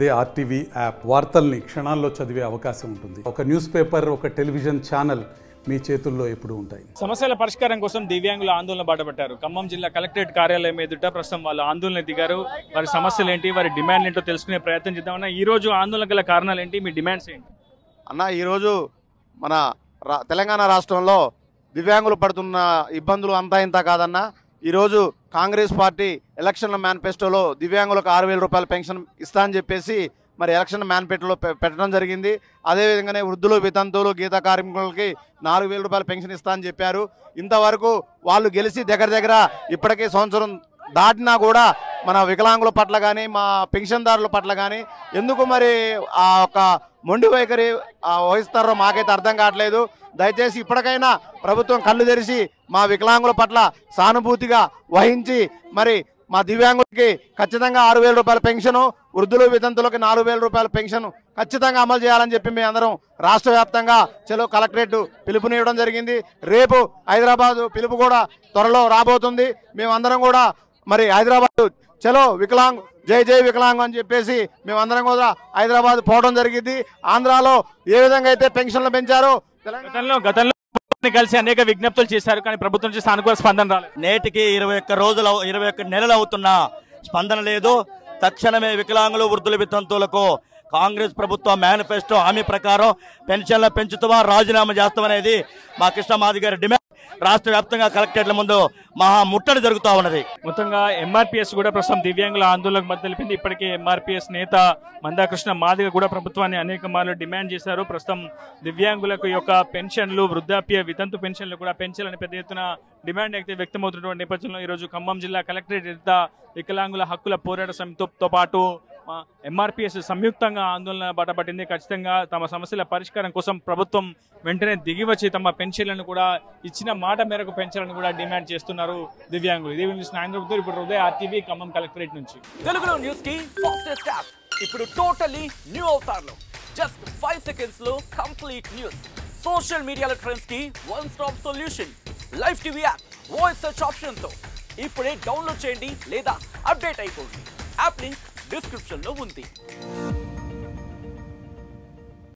అదే RTV app వార్తల్ని క్షణాల్లో చదివే అవకాశం ఉంటుంది. ఒక న్యూస్ పేపర్, ఒక టెలివిజన్ ఛానల్ మీ చేతుల్లో ఎప్పుడూ ఉంటాయి. సమస్యల పరిష్కారం కోసం దివ్యాంగుల ఆందోళన బాటపట్టారు. ఖమ్మం జిల్లా కలెక్టరేట్ కార్యాలయం ఎదుట ప్రస్తుతం వాళ్ళు ఆందోళన దిగారు. వారి సమస్యలు ఏంటి, వారి డిమాండ్ ఏంటో తెలుసుకునే ప్రయత్నం చేద్దామన్నా. ఈ రోజు ఆందోళన గల కారణాలు ఏంటి, మీ డిమాండ్స్ ఏంటి అన్న? ఈరోజు మన తెలంగాణ రాష్ట్రంలో దివ్యాంగులు పడుతున్న ఇబ్బందులు అంతా ఇంత కాదన్న. ఈరోజు కాంగ్రెస్ పార్టీ ఎలక్షన్ల మేనిఫెస్టోలో దివ్యాంగులకు 6,000 రూపాయల పెన్షన్ ఇస్తా అని చెప్పేసి మరి ఎలక్షన్ మేనిఫెస్టోలో పెట్టడం జరిగింది. అదేవిధంగానే వృద్ధులు, వితంతువులు, గీత కార్మికులకి 4,000 రూపాయల పెన్షన్ ఇస్తా అని చెప్పారు. ఇంతవరకు వాళ్ళు గెలిచి దగ్గర ఇప్పటికే సంవత్సరం దాటినా కూడా మన వికలాంగుల పట్ల కానీ, మా పెన్షన్దారుల పట్ల కానీ ఎందుకు మరి ఆ ఒక మొండి వైఖరి వహిస్తారో మాకైతే అర్థం కావట్లేదు. దయచేసి ఇప్పటికైనా ప్రభుత్వం కళ్ళు తెరిచి మా వికలాంగుల పట్ల సానుభూతిగా వహించి మరి మా దివ్యాంగులకి ఖచ్చితంగా 6,000 రూపాయల పెన్షను, వృద్ధులు వితంతులకి 4,000 రూపాయల పెన్షన్ ఖచ్చితంగా అమలు చేయాలని చెప్పి మేము అందరం రాష్ట్ర వ్యాప్తంగా చలో కలెక్టరేట్ పిలుపునివ్వడం జరిగింది. రేపు హైదరాబాద్ పిలుపు కూడా త్వరలో రాబోతుంది. మేమందరం కూడా మరి హైదరాబాద్ చలో వికలాంగ్, జై జై వికలాంగ్ అని చెప్పేసి మేమందరం కూడా హైదరాబాద్ పోవడం జరిగింది. ఆంధ్రాలో ఏ విధంగా అయితే పెన్షన్లు పెంచారో గతంలో కలిసి అనేక విజ్ఞప్తులు చేశారు, కానీ ప్రభుత్వం నుంచి సానుకూల స్పందన రాలేదు. నేటికి 21 నెలలు అవుతున్నా స్పందన లేదు. తక్షణమే వికలాంగులు, వృద్ధుల వితంతువులకు కాంగ్రెస్ ప్రభుత్వ మేనిఫెస్టో హామీ ప్రకారం పెన్షన్ల పెంచుతామా, రాజీనామా చేస్తామనేది మా కృష్ణమాది గారి డిమాండ్. రాష్ట్ర వ్యాప్తంగా కలెక్టరేట్ల ముందు మహా ముట్టడి జరుగుతూ ఉన్నది. మొత్తంగా ఎంఆర్పీఎస్ కూడా ప్రస్తుతం దివ్యాంగుల ఆందోళనకు మద్దతు తెలిపింది. ఇప్పటికే ఎంఆర్పీఎస్ నేత మందాకృష్ణ మాదిగ కూడా ప్రభుత్వాన్ని అనేక మార్లు డిమాండ్ చేశారు. ప్రస్తుతం దివ్యాంగులకు యొక్క పెన్షన్లు, వృద్ధాప్య, వితంతు పెన్షన్లు కూడా పెంచాలని పెద్ద ఎత్తున డిమాండ్ అయితే వ్యక్తమవుతున్నటువంటి నేపథ్యంలో ఈరోజు ఖమ్మం జిల్లా కలెక్టరేట్ ఎదుట వికలాంగుల హక్కుల పోరాట సమితితో పాటు ఎంఆర్పీఎస్ సంయుక్తంగా ఆందోళన బాటపట్టింది. ఖచ్చితంగా తమ సమస్యల పరిష్కారం కోసం ప్రభుత్వం వెంటనే దిగివచ్చి తమ పెన్షన్లను కూడా ఇచ్చిన మాట మేరకు పెంచాలని కూడా డిమాండ్ చేస్తున్నారు దివ్యాంగులు. ఇదే ఇప్పుడు ఉదయ్ ఆర్టీవీ ఖమ్మం కలెక్టరేట్ నుంచి. తెలుగులో న్యూస్ కి ఫాస్టెస్ట్ యాప్ ఇప్పుడు టోటలీ న్యూ అవతార్లో జస్ట్ 5 సెకండ్స్ లో కంప్లీట్ న్యూస్. సోషల్ మీడియాలో ట్రెండ్స్ కి one stop solution. Live TV app voice search option తో ఇప్పుడే డౌన్లోడ్ చేయండి లేదా అప్డేట్ అయిపోండి. యాప్ లింక్ డిస్క్రిప్షన్ లో ఉంది.